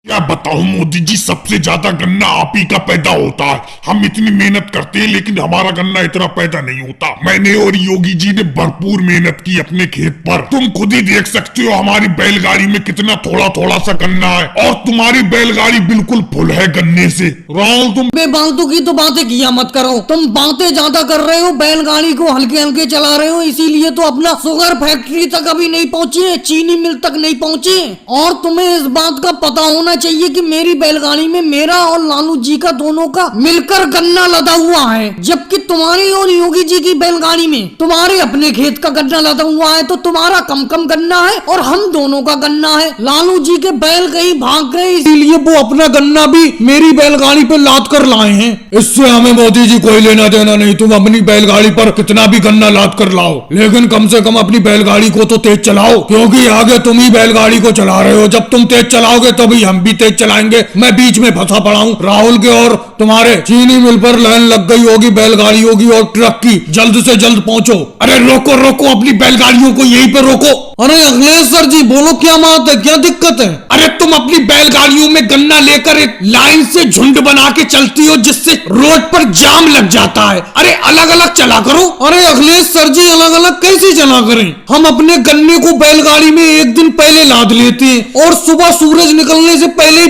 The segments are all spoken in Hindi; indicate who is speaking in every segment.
Speaker 1: क्या बताऊं मोदी जी, सबसे ज्यादा गन्ना आप ही का पैदा होता है। हम इतनी मेहनत करते हैं लेकिन हमारा गन्ना इतना पैदा नहीं होता। मैंने और योगी जी ने भरपूर मेहनत की अपने खेत पर। तुम खुद ही देख सकते हो हमारी बैलगाड़ी में कितना थोड़ा थोड़ा सा गन्ना है और तुम्हारी बैलगाड़ी बिल्कुल फुल है गन्ने से। राहुल तुम
Speaker 2: बेबालतू की तो बातें किया मत करो। तुम बातें ज्यादा कर रहे हो, बैलगाड़ी को हल्के हल्के चला रहे हो, इसीलिए तो अपना शुगर फैक्ट्री तक अभी नहीं पहुँचे, चीनी मिल तक नहीं पहुँचे। और तुम्हें इस बात का पता होना चाहिए कि मेरी बैलगाड़ी में मेरा और लालू जी का दोनों का मिलकर गन्ना लदा हुआ है, जबकि तुम्हारी और योगी जी की बैलगाड़ी में तुम्हारे अपने खेत का गन्ना लदा हुआ है। तो तुम्हारा कम कम गन्ना है और हम दोनों का गन्ना है। लालू जी के बैल कहीं भाग गए, इसीलिए वो अपना गन्ना भी मेरी बैलगाड़ी पे लाद कर लाए हैं।
Speaker 3: इससे हमें मोदी जी कोई लेना देना नहीं। तुम अपनी बैलगाड़ी पर कितना भी गन्ना लाद कर लाओ, लेकिन कम से कम अपनी बैलगाड़ी को तो तेज चलाओ, क्योंकि आगे तुम ही बैलगाड़ी को चला रहे हो। जब तुम तेज चलाओगे तभी हम भी तेज चलाएंगे। मैं बीच में फंसा पड़ा हूँ। राहुल के और तुम्हारे चीनी मिल पर लाइन लग गई होगी बैलगाड़ी होगी और ट्रक की। जल्द से जल्द पहुंचो। अरे रोको रोको, अपनी बैलगाड़ियों को यहीं पर रोको।
Speaker 2: अरे अखिलेश सर जी बोलो, क्या बात है, क्या दिक्कत है?
Speaker 3: अरे तुम अपनी बैलगाड़ियों में गन्ना लेकर एक लाइन से झुंड बना के चलती हो, जिससे रोड पर जाम लग जाता है। अरे अलग अलग चला करो।
Speaker 2: अरे अखिलेश सर जी अलग अलग कैसे चला करें? हम अपने गन्ने को बैलगाड़ी में एक दिन पहले लाद लेते हैं और सुबह सूरज निकलने से पहले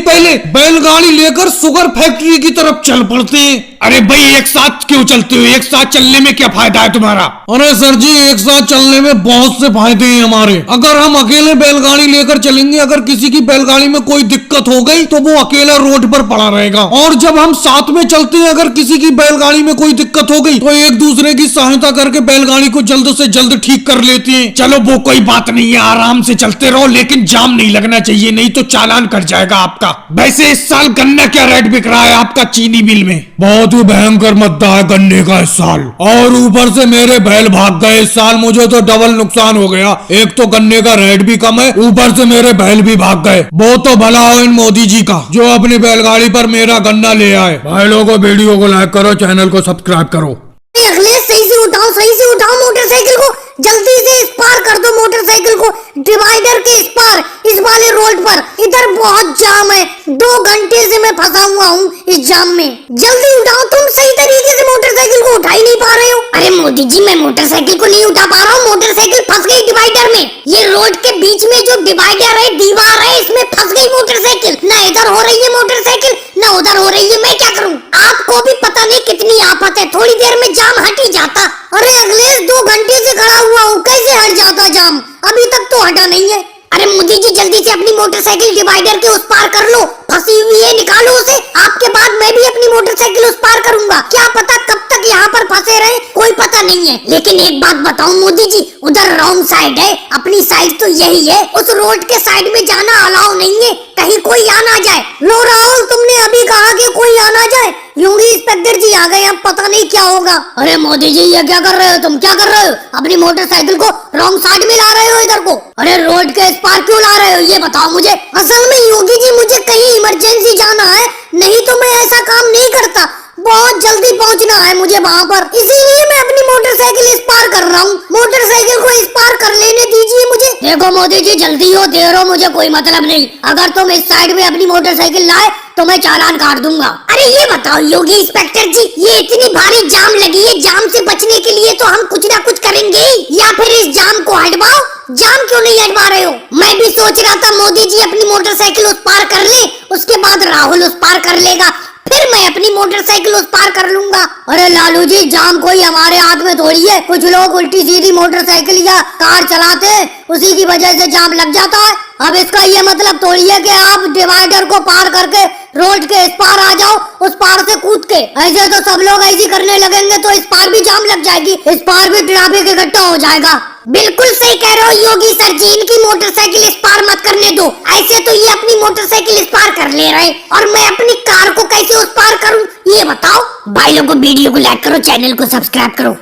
Speaker 2: बैलगाड़ी लेकर शुगर फैक्ट्री की तरफ चल पड़ते हैं।
Speaker 3: अरे भाई एक साथ क्यों चलते हो? एक साथ चलने में क्या फायदा है तुम्हारा?
Speaker 2: अरे सर जी एक साथ चलने में बहुत से फायदे हैं हमारे। अगर हम अकेले बैलगाड़ी लेकर चलेंगे, अगर किसी की बैलगाड़ी में कोई दिक्कत हो गई तो वो अकेला रोड पर पड़ा रहेगा। और जब हम साथ में चलते हैं, अगर किसी की बैलगाड़ी में कोई दिक्कत हो गई तो एक दूसरे की सहायता करके बैलगाड़ी को जल्द से जल्द ठीक कर लेते हैं।
Speaker 3: चलो वो कोई बात नहीं है, आराम से चलते रहो, लेकिन जाम नहीं लगना चाहिए, नहीं तो चालान कट जाएगा आपका। वैसे इस साल गन्ना क्या रेट बिक रहा है आपका चीनी मिल में?
Speaker 2: बहुत ही भयंकर मद्दा है गन्ने का इस साल, और ऊपर से मेरे बैल भाग गए। इस साल मुझे तो डबल नुकसान हो गया। एक तो गन्ने का रेट भी कम है, ऊपर से मेरे बैल भी भाग गए। वो तो भला हो इन मोदी जी का जो अपनी बैलगाड़ी पर मेरा गन्ना ले आए। भाई लोगों को वीडियो को लाइक करो, चैनल को सब्सक्राइब करो।
Speaker 4: अखिलेश सही से उठाओ मोटरसाइकिल को, जल्दी से इस पार कर दो मोटरसाइकिल को डिवाइडर के इस पार, इस वाले रोड पर। इधर बहुत जाम है, 2 घंटे से मैं फंसा हुआ हूँ इस जाम में। जल्दी उठाओ, तुम सही तरीके से मोटरसाइकिल को उठा ही नहीं पा रहे हो। अरे मोदी जी मैं मोटरसाइकिल को नहीं उठा पा रहा हूँ, मोटरसाइकिल फंस गई डिवाइडर में। ये रोड के बीच में जो डिवाइडर है, दीवार है, इसमें फंस गई मोटरसाइकिल। ना इधर हो रही है मोटरसाइकिल, ना उधर हो रही है। मैं क्या करूँ? आपको भी पता नहीं कितनी आफत है, थोड़ी देर में जाम हट ही जाता। अरे अखिलेश 2 घंटे से खड़ा हुआ हूँ, कैसे हट जाता जाम? अभी तक तो हटा नहीं है। अरे मोदी जी जल्दी से अपनी मोटरसाइकिल डिवाइडर के उस पार कर लो, फंसी हुई है, निकालो उसे। आपके बाद मैं भी अपनी मोटरसाइकिल उस पार करूंगा। क्या पता कब तक यहाँ पर फंसे रहे, कोई पता नहीं है। लेकिन एक बात बताऊं मोदी जी, उधर रॉन्ग साइड है, अपनी साइड तो यही है। उस रोड के साइड में जाना अलाउ नहीं है, कहीं कोई आ ना जाए। लो राहुल, तुमने अभी कहा कि कोई आ ना जाए, योगी इंस्पेक्टर जी आ गए, अब पता नहीं क्या होगा। अरे मोदी जी ये क्या कर रहे हो? तुम क्या कर रहे हो? अपनी मोटरसाइकिल को रॉन्ग साइड में ला रहे हो इधर को। अरे रोड के इस पार क्यों ला रहे हो ये बताओ मुझे। असल में योगी जी मुझे कहीं इमरजेंसी जाना है, नहीं तो मैं ऐसा काम नहीं करता। बहुत जल्दी पहुंचना है मुझे वहाँ पर, इसीलिए मैं अपनी मोटरसाइकिल इस पार कर रहा हूँ। मोटरसाइकिल को इस पार कर लेने दीजिए मुझे। देखो मोदी जी जल्दी हो देर हो मुझे कोई मतलब नहीं। अगर तुम इस साइड में अपनी मोटरसाइकिल लाए तो मैं चालान काट दूंगा। अरे ये बताओ योगी इंस्पेक्टर जी, ये इतनी भारी जाम लगी है, जाम से बचने के लिए तो हम कुछ ना कुछ करेंगे, या फिर इस जाम को हटवाओ। जाम क्यों नहीं हटवा रहे हो? मैं भी सोच रहा था मोदी जी अपनी मोटरसाइकिल उस पार कर ले, उसके बाद राहुल उस पार कर लेगा, फिर मैं अपनी मोटरसाइकिल उस पार कर लूंगा। अरे लालू जी जाम कोई हमारे हाथ में थोड़ी है। कुछ लोग उल्टी सीधी मोटरसाइकिल या कार चलाते हैं, उसी की वजह से जाम लग जाता है। अब इसका ये मतलब थोड़ी है कि आप डिवाइडर को पार करके रोड के इस पार आ जाओ, उस पार से कूद के। ऐसे तो सब लोग ऐसी करने लगेंगे तो इस पार भी जाम लग जाएगी, इस पार भी ट्रैफिक इकट्ठा हो जाएगा। बिल्कुल सही कह रहे हो योगी सर जी, इनकी मोटरसाइकिल इस पार मत करने दो। ऐसे तो ये अपनी मोटरसाइकिल इस पार कर ले रहे, और मैं अपनी कार को कैसे उस पार करूं ये बताओ। भाई लोगों को वीडियो को लाइक करो, चैनल को सब्सक्राइब करो।